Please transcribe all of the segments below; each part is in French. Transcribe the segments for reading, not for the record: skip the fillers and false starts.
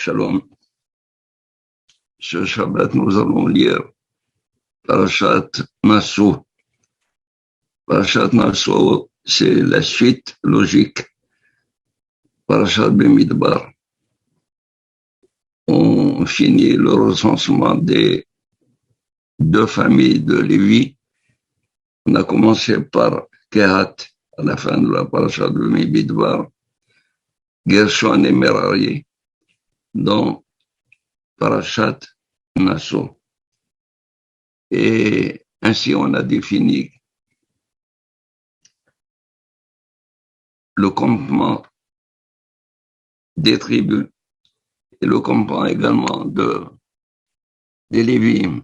Shalom. Ce Shabbat, nous allons lire Parashat Nassau. Parashat Nassau, c'est la suite logique. Parashat Bemidbar. On finit le recensement des deux familles de Lévi. On a commencé par Kehat, à la fin de la Parashat Bemidbar, Gershon et Merari, dans Parashat Nassau. Et ainsi, on a défini le campement des tribus et le campement également des Lévites.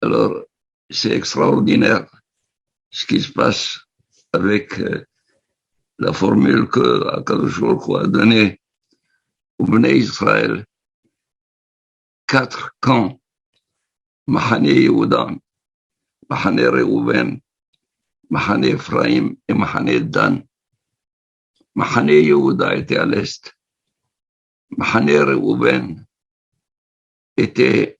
Alors, c'est extraordinaire ce qui se passe avec la formule que Akadosh Baruch Hu a donnée au Bnei Israël. 4 camps, Mahane Yehuda, Mahane Reuven, Mahane Ephraim et Mahane Dan. Mahane Yehuda était à l'est. Mahane Reuven était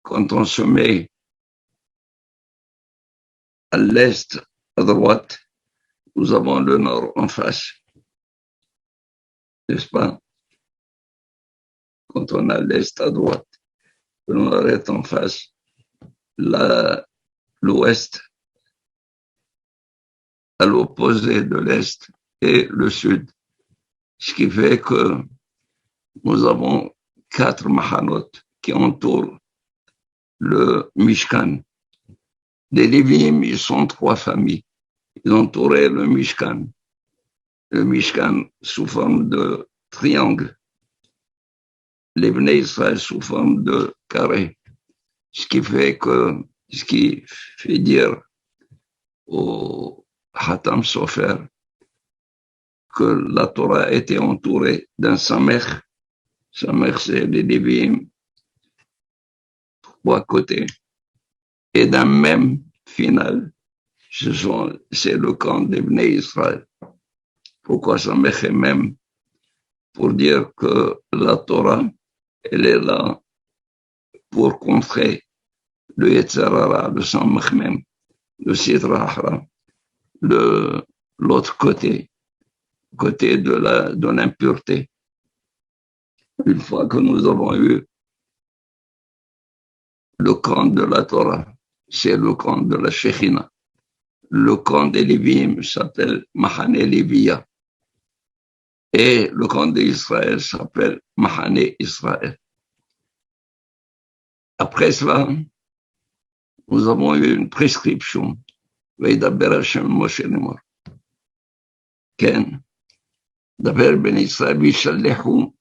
quand on se met à l'est, à droite, nous avons le nord en face. N'est-ce pas? Quand on a l'est à droite, le nord est en face, l'ouest à l'opposé de l'est et le sud. Ce qui fait que nous avons 4 mahanot qui entourent le Mishkan. Les Lévi'im, ils sont 3 familles. Ils entouraient le Mishkan. Le Mishkan sous forme de triangle. Les Bnei Israël sous forme de carré. Ce qui fait dire au Hatam Sofer que la Torah était entourée d'un Samech. Samech, c'est les Lévi'im, 3 côtés. Et d'un même final, c'est le camp des Bnei Israël. Pourquoi Samech est même? Pour dire que la Torah, elle est là pour contrer le Yetzer Hara, le Samech même, le Sitra Achra, l'autre côté de l'impureté. Une fois que nous avons eu le camp de la Torah, c'est le camp de la Shechina. Le camp des Lévi'im s'appelle Mahane Léviya. Et le camp d'Israël s'appelle Mahane Israël. Après cela, nous avons eu une prescription. Veidaber Hashem Moshe Lemor. Ken. Daber ben Israël Vishallehu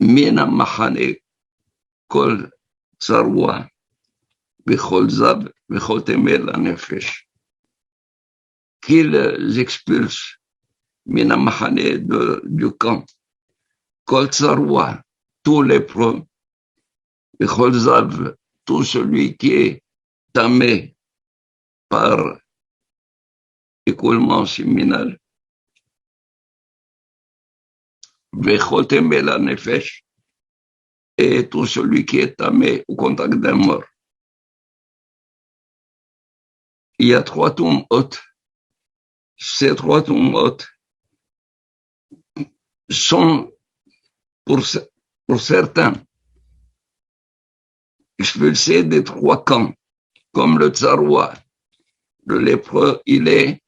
Mina Mahane Kol Tzarwa Bechol Zab Bechol Temel Anefesh. Qu'ils expulsent Mina Mahane du camp. Kol Tzarwa, tout lépreux. Bechol Zab, tout celui qui est tamé par écoulement séminal. Bechol Temel Anefesh. Et tout celui qui est tamé au contact d'un mort. Il y a 3 tombes hautes. Ces 3 tombes hautes sont, pour certains, expulsés des 3 camps, comme le Tsaroua. Le lépreux, il est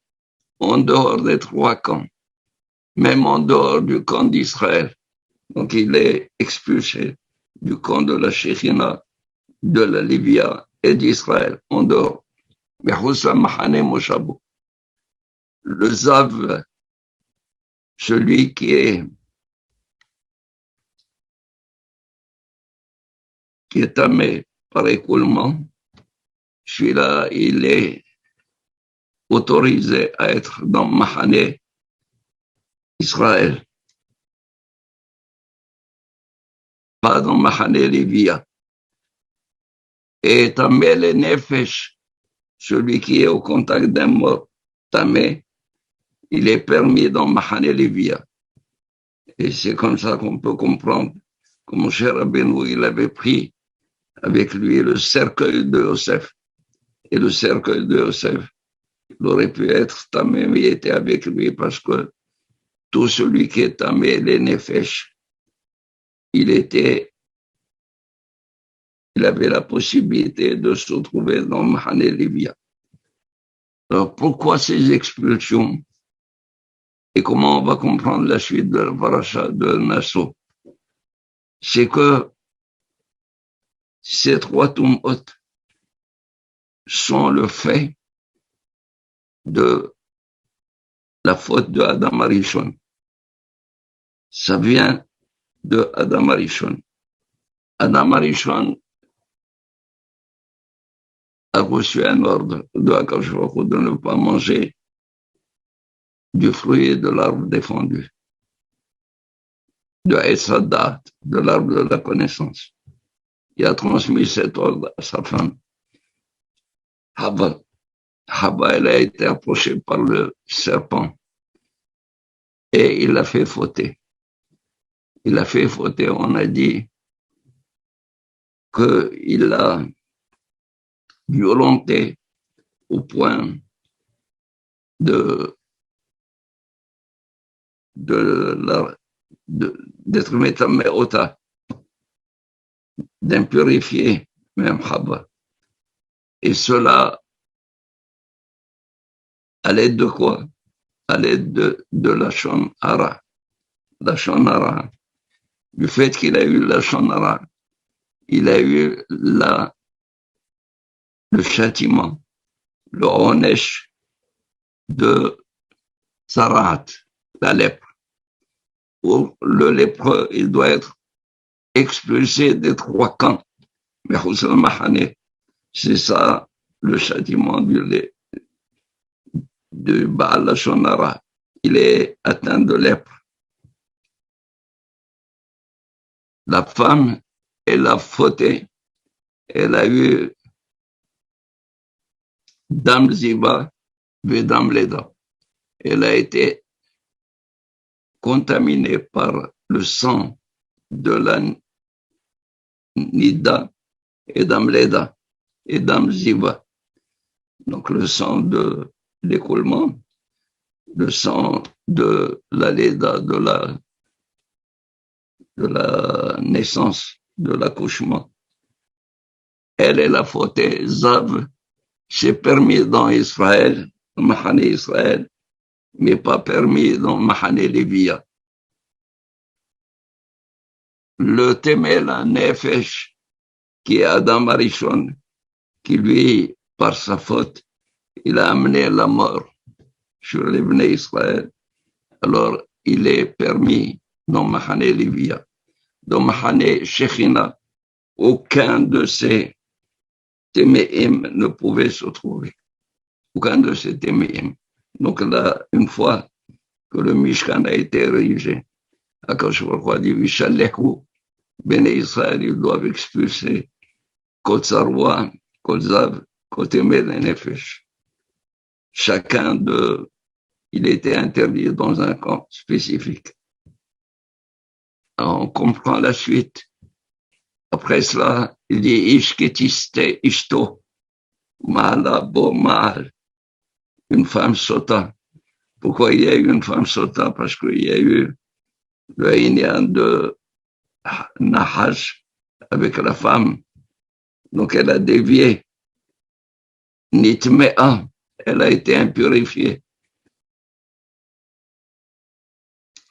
en dehors des 3 camps, même en dehors du camp d'Israël. Donc il est expulsé du camp de la Shechina, de la Libya et d'Israël, en dehors. Le Zav, celui qui est tamé par écoulement, celui-là, il est autorisé à être dans Mahane Israël, pas dans Mahane Léviya. Et tamé le Nefesh, celui qui est au contact d'un mort, tamé, il est permis dans Mahane Lévia. Et c'est comme ça qu'on peut comprendre que mon cher Rabbeinu, il avait pris avec lui le cercueil de Yosef. Et le cercueil de Yosef, il aurait pu être tamé, mais il était avec lui parce que tout celui qui est tamé, les nefesh, il avait la possibilité de se trouver dans Mahane Lévia. Alors pourquoi ces expulsions? Et comment on va comprendre la suite de la paracha de Nassau? C'est que ces trois tumot sont le fait de la faute de Adam Arishon. Ça vient de Adam Arishon. Adam Arishon a reçu un ordre de Akadosh Baruch Hu de ne pas manger du fruit de l'arbre défendu, de Etz Hadat, de l'arbre de la connaissance. Il a transmis cet ordre à sa femme, Hava. Hava, elle a été approchée par le serpent et il l'a fait fauter. Il a fait fauter, on a dit qu'il a violenté au point d'être métaméota, d'impurifier même Hava. Et cela, à l'aide de quoi? À l'aide de la Lachon Hara. La Lachon Hara. Du fait qu'il a eu la Lachon Hara, il a eu le châtiment, le onesh de Zarat, la lèpre. Où le lépreux, il doit être expulsé des trois camps. Mais c'est ça le châtiment du Baal Lachon Hara. Il est atteint de lèpre. La femme, elle a fauté. Elle a eu Dam Ziva, Vedam Leda. Elle a été contaminée par le sang de la Nida et Dam Leda et Dam Ziva. Donc le sang de l'écoulement, le sang de la Leda, de la naissance, de l'accouchement. Elle a fauté. Zav, c'est permis dans Israël, dans Mahane Israël, mais pas permis dans Mahane Lévia. Le Temel Nefesh, qui est Adam Arishon, qui lui, par sa faute, il a amené la mort sur les Bnei Israël. Alors, il est permis dans Mahane Lévia. Dans Mahane Shechina, aucun de ces Téméim ne pouvait se trouver. Aucun de ces Téméim. Donc là, une fois que le Mishkan a été érigé, Akadosh Baruch Hu a dit, Vishallechu, Bnei Israël, ils doivent expulser Kol Tzarwa, Kol Zav, Kol Temel et Nefesh. Chacun d'eux, il était interdit dans un camp spécifique. Alors, on comprend la suite. Après cela, il dit Ish ketiste ishto, mala bo mal, une femme sota. Pourquoi il y a eu une femme sota? Parce qu'il y a eu le Inyan de Nahash avec la femme. Donc elle a dévié. Nitmea, elle a été impurifiée.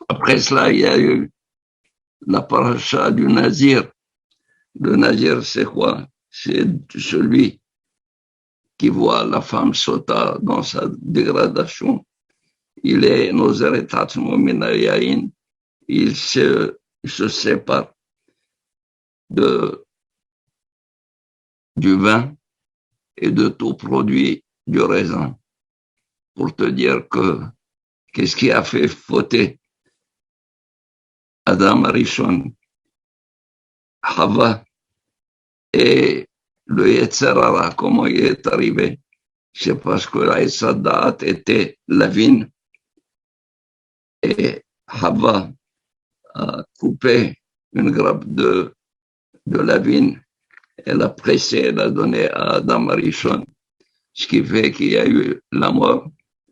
Après cela, il y a eu la paracha du Nazir. Le Nazir, c'est quoi? C'est celui qui voit la femme sota dans sa dégradation. Il est Nozeretat Mominayain. Il se sépare du vin et de tout produit du raisin. Pour te dire qu'est-ce qui a fait fauter Adam Arishon, Hava et le Yetzer Hara, comment il est arrivé? c'est parce que Aïssa Da'at était lavine et Hava a coupé une grappe de lavine. Elle a pressé, elle a donné à Adam Rishon, ce qui fait qu'il y a eu la mort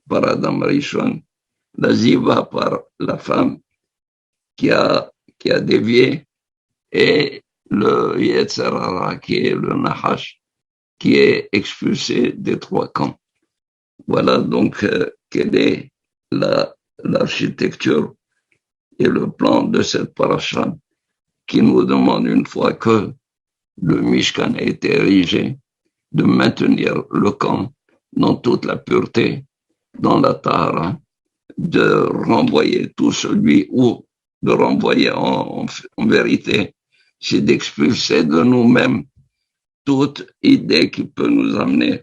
par Adam Rishon, la ziva par la femme qui a, qui a dévié, et le Yetzer Hara, qui est le Nahash, qui est expulsé des trois camps. Voilà donc quelle est l'architecture et le plan de cette paracha qui nous demande, une fois que le Mishkan a été érigé, de maintenir le camp dans toute la pureté, dans la Tahara, de renvoyer tout celui, ou de renvoyer en vérité, c'est d'expulser de nous-mêmes toute idée qui peut nous amener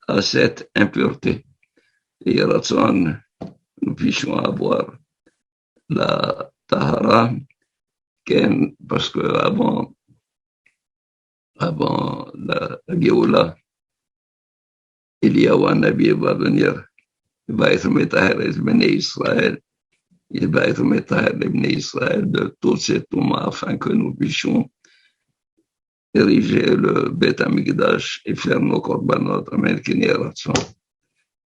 à cette impureté. Et Ratson, nous puissions avoir la Tahara, parce que avant la Géoula, il y a un Nabi va venir, il va être Métaher les Israël, il va être Métaher les Israël de tous ces tourments afin que nous puissions ériger le Beth Amikdash et faire nos korbanot. Amen.